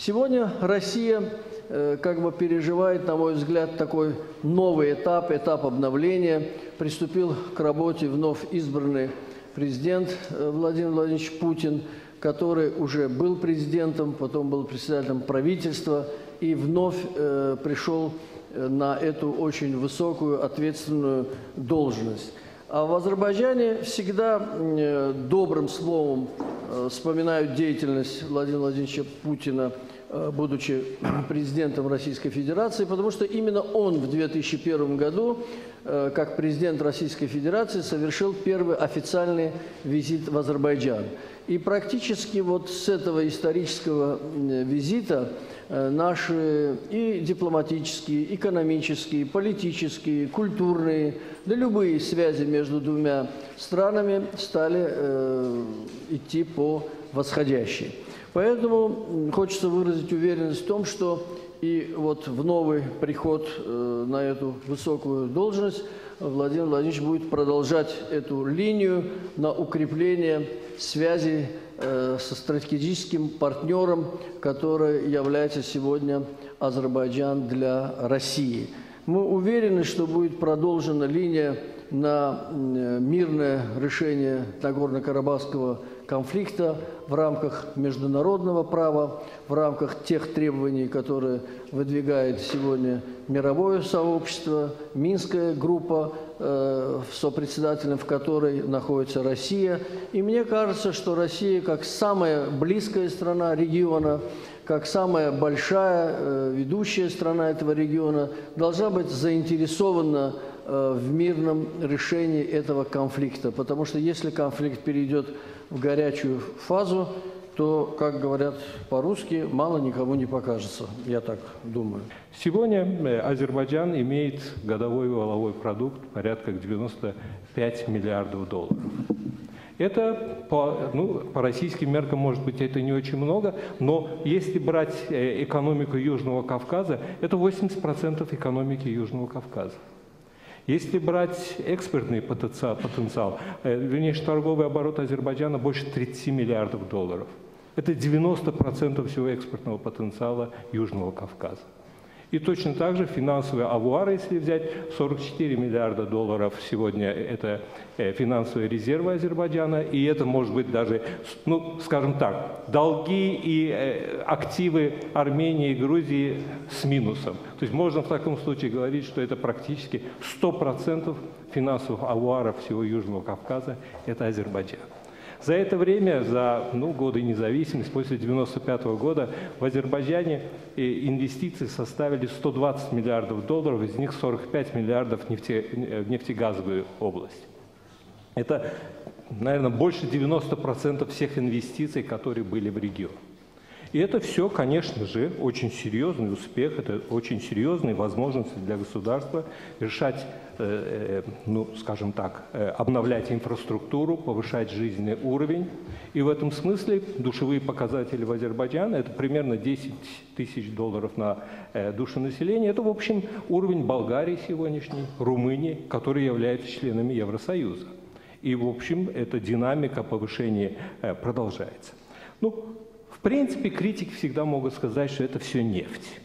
Сегодня Россия как бы переживает, на мой взгляд, такой новый этап, этап обновления. Приступил к работе вновь избранный президент Владимир Владимирович Путин, который уже был президентом, потом был председателем правительства и вновь пришел на эту очень высокую ответственную должность. А в Азербайджане всегда добрым словом вспоминают деятельность Владимира Владимировича Путина, будучи президентом Российской Федерации, потому что именно он в 2001 году, как президент Российской Федерации, совершил первый официальный визит в Азербайджан. И практически вот с этого исторического визита наши и дипломатические, экономические, политические, культурные, да любые связи между двумя странами стали идти по восходящей. Поэтому хочется выразить уверенность в том, что и вот в новый приход на эту высокую должность Владимир Владимирович будет продолжать эту линию на укрепление связей со стратегическим партнером, который является сегодня Азербайджан для России. Мы уверены, что будет продолжена линия на мирное решение Нагорно-Карабахского конфликта в рамках международного права, в рамках тех требований, которые выдвигает сегодня мировое сообщество, Минская группа, сопредседателем в которой находится Россия. И мне кажется, что Россия, как самая близкая страна региона, как самая большая ведущая страна этого региона, должна быть заинтересована в мирном решении этого конфликта. Потому что если конфликт перейдет в горячую фазу, то, как говорят по-русски, мало никому не покажется. Я так думаю. Сегодня Азербайджан имеет годовой валовой продукт порядка 95 миллиардов долларов. Это по российским меркам, может быть, это не очень много, но если брать экономику Южного Кавказа, это 80% экономики Южного Кавказа. Если брать экспортный потенциал, внешнеторговый оборот Азербайджана больше 30 миллиардов долларов. Это 90% всего экспортного потенциала Южного Кавказа. И точно так же финансовые авуары, если взять, 44 миллиарда долларов сегодня это финансовые резервы Азербайджана, и это может быть даже, скажем так, долги и активы Армении и Грузии с минусом. То есть можно в таком случае говорить, что это практически 100% финансовых авуаров всего Южного Кавказа – это Азербайджан. За это время, за годы независимости, после 1995 года, в Азербайджане инвестиции составили 120 миллиардов долларов, из них 45 миллиардов в нефтегазовую область. Это, наверное, больше 90% всех инвестиций, которые были в регионе. И это все, конечно же, очень серьезный успех, это очень серьезные возможности для государства решать, скажем так, обновлять инфраструктуру, повышать жизненный уровень. И в этом смысле душевые показатели в Азербайджане – это примерно 10 тысяч долларов на душу населения. Это, в общем, уровень Болгарии сегодняшней, Румынии, которые являются членами Евросоюза. И, в общем, эта динамика повышения продолжается. В принципе, критики всегда могут сказать, что это все нефть.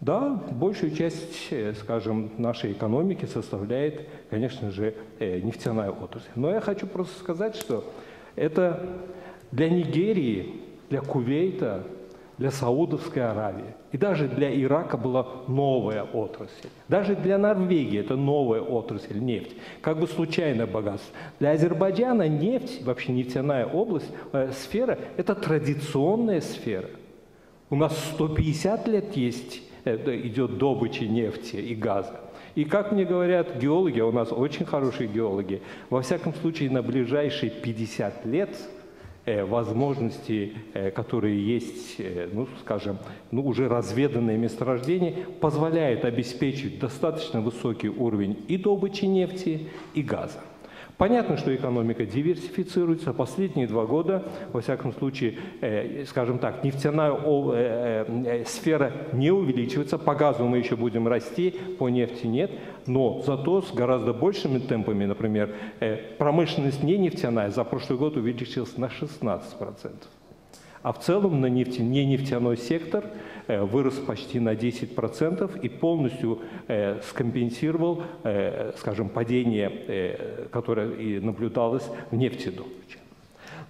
Да, большую часть, скажем, нашей экономики составляет, конечно же, нефтяная отрасль. Но я хочу просто сказать, что это для Нигерии, для Кувейта, для Саудовской Аравии и даже для Ирака была новая отрасль. Даже для Норвегии это новая отрасль, нефть. Как бы случайное богатство. Для Азербайджана нефть, вообще нефтяная область, сфера, это традиционная сфера. У нас 150 лет идет добыча нефти и газа. И как мне говорят геологи, а у нас очень хорошие геологи, во всяком случае на ближайшие 50 лет возможности, которые есть, скажем, уже разведанные месторождения, позволяют обеспечить достаточно высокий уровень и добычи нефти, и газа. Понятно, что экономика диверсифицируется. Последние 2 года, во всяком случае, скажем так, нефтяная сфера не увеличивается. По газу мы еще будем расти, по нефти нет. Но зато с гораздо большими темпами, например, промышленность не нефтяная за прошлый год увеличилась на 16%. А в целом ненефтяной сектор вырос почти на 10% и полностью скомпенсировал, скажем, падение, которое и наблюдалось в нефтедобыче.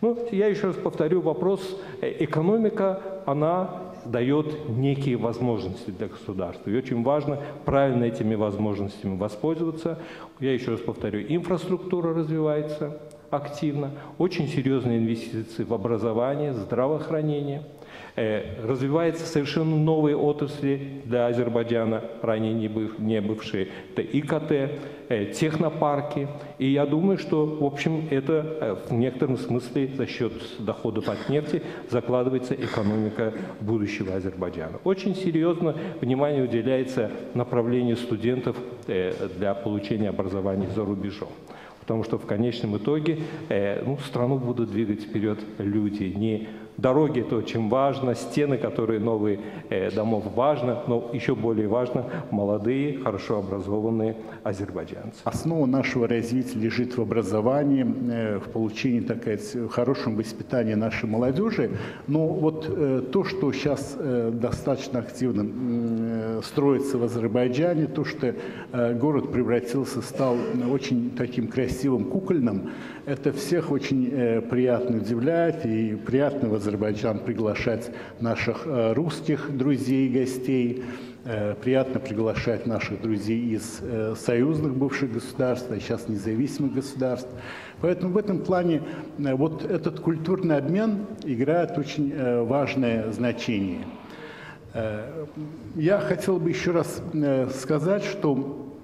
Ну, я еще раз повторю вопрос. Экономика, она дает некие возможности для государства. И очень важно правильно этими возможностями воспользоваться. Я еще раз повторю, инфраструктура развивается активно, очень серьезные инвестиции в образование, здравоохранение. Развиваются совершенно новые отрасли для Азербайджана, ранее не бывшие. Это ИКТ, технопарки. И я думаю, что, в общем, это в некотором смысле за счет доходов от нефти закладывается экономика будущего Азербайджана. Очень серьезно внимание уделяется направлению студентов для получения образования за рубежом. Потому что в конечном итоге страну будут двигать вперед люди. Не дороги – это очень важно, стены, которые новые домов, важно, но еще более важно – молодые, хорошо образованные азербайджанцы. Основа нашего развития лежит в образовании, в получении, так сказать, в хорошем воспитании нашей молодежи. Но вот то, что сейчас достаточно активно строится в Азербайджане, то, что город превратился, стал очень таким красивым, кукольным, это всех очень приятно удивляет, и приятно в Азербайджан приглашать наших русских друзей и гостей, приятно приглашать наших друзей из союзных бывших государств, а сейчас независимых государств. Поэтому в этом плане вот этот культурный обмен играет очень важное значение. Я хотел бы еще раз сказать, что,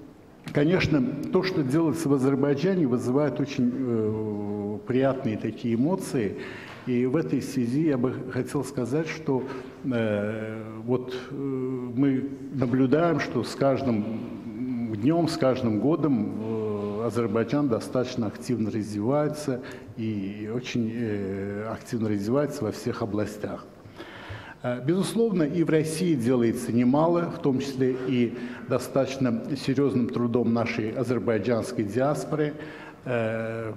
конечно, то, что делается в Азербайджане, вызывает очень приятные такие эмоции. И в этой связи я бы хотел сказать, что вот мы наблюдаем, что с каждым днем, с каждым годом Азербайджан достаточно активно развивается и очень активно развивается во всех областях. Безусловно, и в России делается немало, в том числе и достаточно серьезным трудом нашей азербайджанской диаспоры.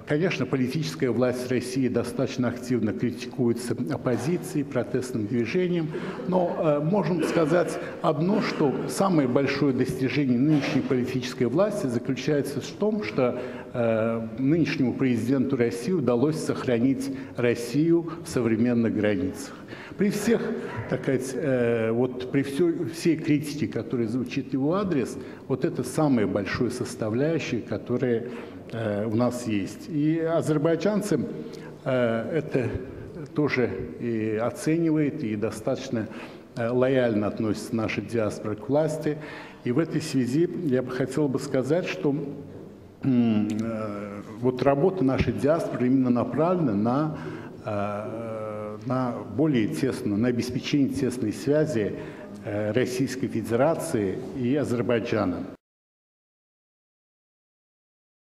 Конечно, политическая власть России достаточно активно критикуется оппозицией, протестным движением, но можем сказать одно, что самое большое достижение нынешней политической власти заключается в том, что нынешнему президенту России удалось сохранить Россию в современных границах. При всех, так сказать, вот при всей критике, которая звучит в его адрес, вот это самая большая составляющая, которая у нас есть. И азербайджанцы это тоже и оценивают, и достаточно лояльно относятся наша диаспора к власти. И в этой связи я бы хотел бы сказать, что вот работа нашей диаспоры именно направлена на более тесную, на обеспечение тесной связи Российской Федерации и Азербайджана.